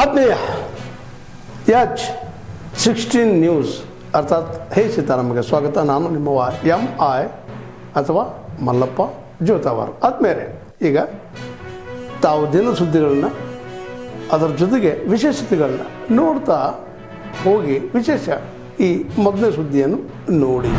ಆತ್ಮೀಯ H16 news ಅರ್ಥಾತ್ ಹೇ ಸೀತಾರಾಮಗೆ ಸ್ವಾಗತ. ನಾನು ನಿಮ್ಮವ MI ಅಥವಾ ಮಲ್ಲಪ್ಪ ಜೋತಾವಾರ್. ಆದ್ಮೇಲೆ ಈಗ ತಾವು ದಿನ ಸುದ್ದಿಗಳನ್ನ ಅದರ ಜೊತೆಗೆ ವಿಶೇಷತೆಗಳನ್ನ ನೋಡ್ತಾ ಹೋಗಿ ವಿಶೇಷ ಈ ಮೊದಲನೇ ಸುದ್ದಿಯನ್ನು ನೋಡಿ.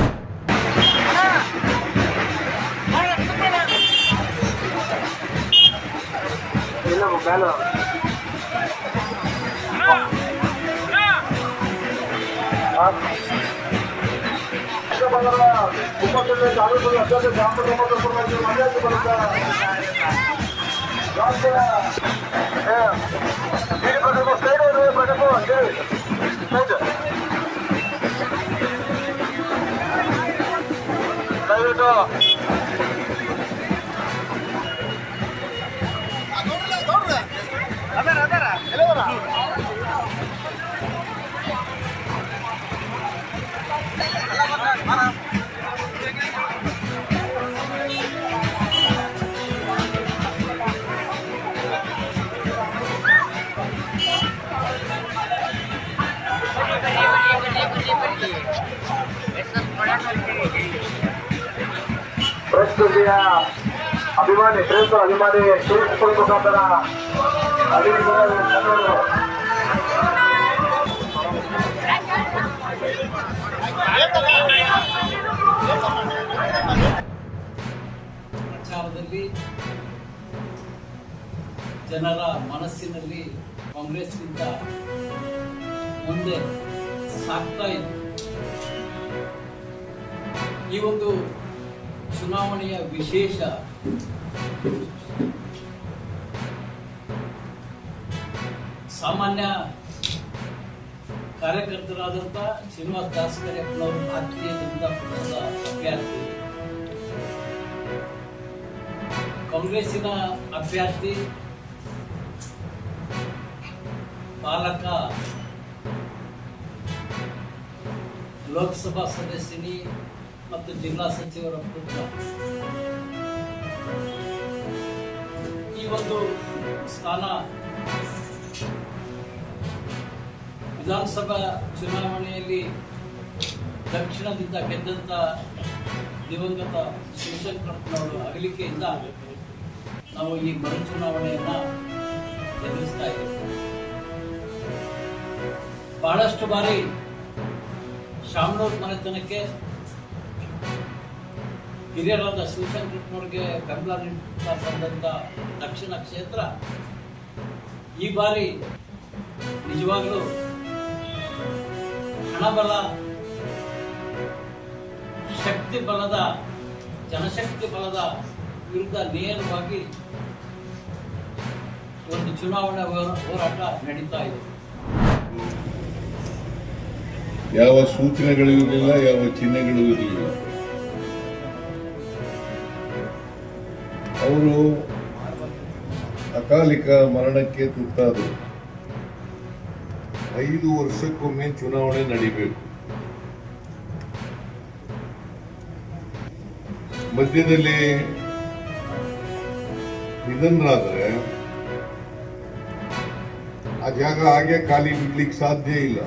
ಪ್ರಸ್ತುತಿಯ ಅಭಿಮಾನಿ ಶ್ರೇಷ್ಠ ಅಭಿಮಾನಿ ಮುಖಾಂತರ ಪ್ರಚಾರದಲ್ಲಿ ಜನರ ಮನಸ್ಸಿನಲ್ಲಿ ಕಾಂಗ್ರೆಸ್ಗಿಂತ ಮುಂದೆ ಸಾಗ್ತಾ ಇದೆ. ಈ ಒಂದು ಚುನಾವಣೆಯ ವಿಶೇಷ ಸಾಮಾನ್ಯ ಕಾರ್ಯಕರ್ತರಾದಂಥ ಶ್ರೀನಿವಾಸ ದಾಸಕರಿಯಪ್ಪನವರು ಭಾರತೀಯ ಜನತಾ ಪಕ್ಷದ ಅಭ್ಯರ್ಥಿ, ಕಾಂಗ್ರೆಸ್ಸಿನ ಅಭ್ಯರ್ಥಿ ಬಾಲಕ ಲೋಕಸಭಾ ಸದಸ್ಯನಿ ಮತ್ತು ಜಿಲ್ಲಾ ಸಚಿವರ ಪುತ್ರ. ಈ ಒಂದು ಸ್ಥಾನ ವಿಧಾನಸಭಾ ಚುನಾವಣೆಯಲ್ಲಿ ದಕ್ಷಿಣದಿಂದ ಗೆದ್ದಂತ ದಿವಂಗತ ಶಿವಶಂಕರಪ್ಪನವರು ಅಗಲಿಕೆಯಿಂದ ನಾವು ಈ ಮರು ಚುನಾವಣೆಯನ್ನ ಎದುರಿಸ್ತಾ ಇದ್ದೇವೆ. ಬಹಳಷ್ಟು ಬಾರಿ ಶಾಮನೂರ್ ಮನೆತನಕ್ಕೆ ಹಿರಿಯರಾದ ಶಿವಶಂಕರಪ್ಪನವ್ರಿಗೆ ಬೆಂಬಲ ನೀಡುತ್ತಾ ಬಂದಂತ ದಕ್ಷಿಣ ಕ್ಷೇತ್ರ ಈ ಬಾರಿ ನಿಜವಾಗಲೂ ಹಣಬಲ, ಶಕ್ತಿ ಬಲದ, ಜನಶಕ್ತಿ ಬಲದ ವಿರುದ್ಧ ನೇರವಾಗಿ ಒಂದು ಚುನಾವಣಾ ಹೋರಾಟ ನಡೀತಾ ಇದೆ. ಯಾವ ಸೂಚನೆಗಳು ಇರಲಿಲ್ಲ, ಯಾವ ಚಿಹ್ನೆಗಳು ಇರಲಿಲ್ಲ. ಅವರು ಅಕಾಲಿಕ ಮರಣಕ್ಕೆ ತುತ್ತಾದರು. 5 ವರ್ಷಕ್ಕೊಮ್ಮೆ ಚುನಾವಣೆ ನಡೀಬೇಕು. ಮಧ್ಯದಲ್ಲಿ ನಿಧನರಾದರೆ ಆ ಜಾಗ ಹಾಗೆ ಖಾಲಿ ಬಿಡ್ಲಿಕ್ಕೆ ಸಾಧ್ಯ ಇಲ್ಲ,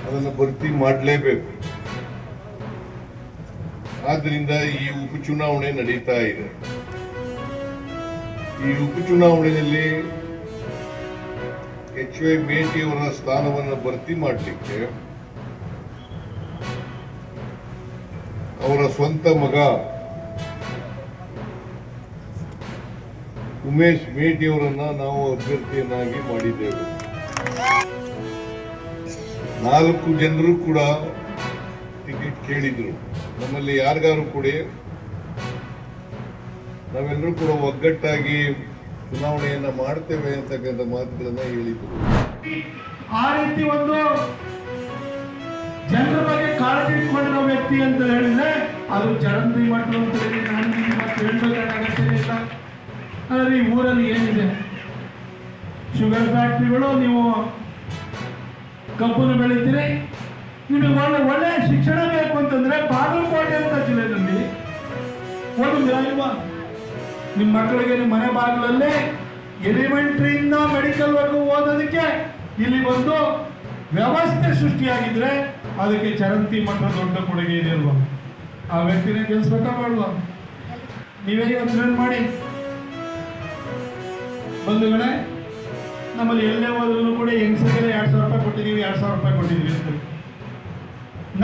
ಅದನ್ನು ಭರ್ತಿ ಮಾಡಲೇಬೇಕು. ಆದ್ರಿಂದ ಈ ಉಪಚುನಾವಣೆ ನಡೀತಾ ಇದೆ. ಈ ಉಪಚುನಾವಣೆಯಲ್ಲಿ HY ಮೇಟಿ ಅವರ ಸ್ಥಾನವನ್ನು ಭರ್ತಿ ಮಾಡಲಿಕ್ಕೆ ಅವರ ಸ್ವಂತ ಮಗ ಉಮೇಶ್ ಮೇಟಿ ಅವರನ್ನ ನಾವು ಅಭ್ಯರ್ಥಿಯನ್ನಾಗಿ ಮಾಡಿದ್ದೇವೆ. 4 ಜನರು ಕೂಡ ಟಿಕೆಟ್ ಕೇಳಿದ್ರು. ನಮ್ಮಲ್ಲಿ ಯಾರಿಗಾರು ಕೂಡ ನಾವೆಲ್ಲರೂ ಕೂಡ ಒಗ್ಗಟ್ಟಾಗಿ ಚುನಾವಣೆಯನ್ನ ಮಾಡ್ತೇವೆ ಅಂತಕ್ಕಂಥ ಮಾತುಗಳನ್ನ ಹೇಳಿದ್ರು. ಆ ರೀತಿ ಒಂದು ಜನರ ಬಗ್ಗೆ ಕಾಳಜಿ ಇಟ್ಕೊಂಡಿರೋ ವ್ಯಕ್ತಿ ಅಂತ ಹೇಳಿದ್ರೆ ಅದು ಜಲಂಧಿ ಮಠ ಅಂತ ಹೇಳಿ ಹೇಳ್ಬೇಕಾದ ಅಗತ್ಯ ಇಲ್ಲ. ಆದರೆ ಈ ಊರಲ್ಲಿ ಏನಿದೆ, ಶುಗರ್ ಫ್ಯಾಕ್ಟ್ರಿಗಳು, ನೀವು ಕಬ್ಬನ್ನು ಬೆಳಿತೀರಿ, ನಿಮಗೆ ಒಳ್ಳೆ ಶಿಕ್ಷಣ ಬೇಕು ಅಂತಂದ್ರೆ ಬಾಗಲಕೋಟೆ ಅಂತ ಜಿಲ್ಲೆಯಲ್ಲಿ ಒಂದು ನಿಮ್ಮ ಮಕ್ಕಳಿಗೆ ನಿಮ್ಮ ಮನೆ ಬಾಗಿಲಲ್ಲೇ ಎಲಿಮೆಂಟ್ರಿಯಿಂದ ಮೆಡಿಕಲ್ವರೆಗೂ ಓದೋದಕ್ಕೆ ಇಲ್ಲಿ ಬಂದು ವ್ಯವಸ್ಥೆ ಸೃಷ್ಟಿಯಾಗಿದ್ರೆ ಅದಕ್ಕೆ ಚರಂತಿ ಮಠ ದೊಡ್ಡ ಕೊಡುಗೆ ಇದೆ ಅಲ್ವಾ? ಆ ವ್ಯಕ್ತಿನೇ ಗೆಲ್ಸ್ಬೇಕಾ ಮಾಡುವ? ನೀವೇ ಯೋಚನೆ ಮಾಡಿ ಬಂಧುಗಳೇ. ನಮ್ಮಲ್ಲಿ ಎಲ್ಲೇ ಹೋದ್ರೂ ಕೂಡ ಹೆಂಗಸರಿಗೆ 2,000 ರೂಪಾಯಿ ಕೊಟ್ಟಿದ್ದೀವಿ, 2,000 ರೂಪಾಯಿ ಕೊಟ್ಟಿದ್ದೀವಿ ಅಂತ.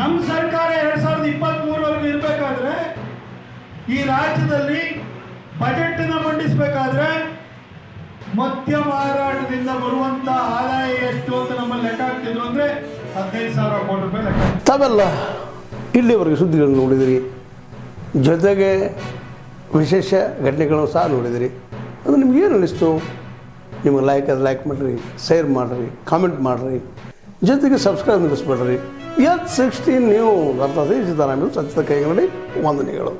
ನಮ್ಮ ಸರ್ಕಾರ 2023ವರೆಗೂ ಇರಬೇಕಾದ್ರೆ ಈ ರಾಜ್ಯದಲ್ಲಿ ಬಜೆಟ್ನ ಮಂಡಿಸಬೇಕಾದ್ರೆ ಮದ್ಯ ಮಾರಾಟದಿಂದ ಬರುವಂತ ಆದಾಯ ಎಷ್ಟು ಅಂತ ನಮ್ಮಲ್ಲಿ ಲೆಕ್ಕ ಹಾಕ್ತಿದ್ರು ಅಂದ್ರೆ 15,000 ಕೋಟಿ ರೂಪಾಯಿ ಲೆಕ್ಕ. ತಾವೆಲ್ಲ ಇಲ್ಲಿವರೆಗೆ ಸುದ್ದಿಗಳನ್ನು ನೋಡಿದಿರಿ, ಜೊತೆಗೆ ವಿಶೇಷ ಘಟನೆಗಳನ್ನು ಸಹ ನೋಡಿದಿರಿ. ಅದು ನಿಮ್ಗೇನು ಅನ್ನಿಸ್ತು? ನಿಮಗೆ ಲೈಕ್ ಮಾಡಿರಿ, ಶೇರ್ ಮಾಡಿರಿ, ಕಾಮೆಂಟ್ ಮಾಡಿರಿ, ಜೊತೆಗೆ ಸಬ್ಸ್ಕ್ರೈಬ್ ನಿಲ್ಲಿಸ್ಬೇಡ್ರಿ. H16 ನ್ಯೂಸ್ ಅರ್ಥಾತ್ ಸಿದ್ದರಾಮಯ್ಯ ಸತ್ಯದ ಕೈಗನ್ನಡಿ ವಂದನೆಗಳು.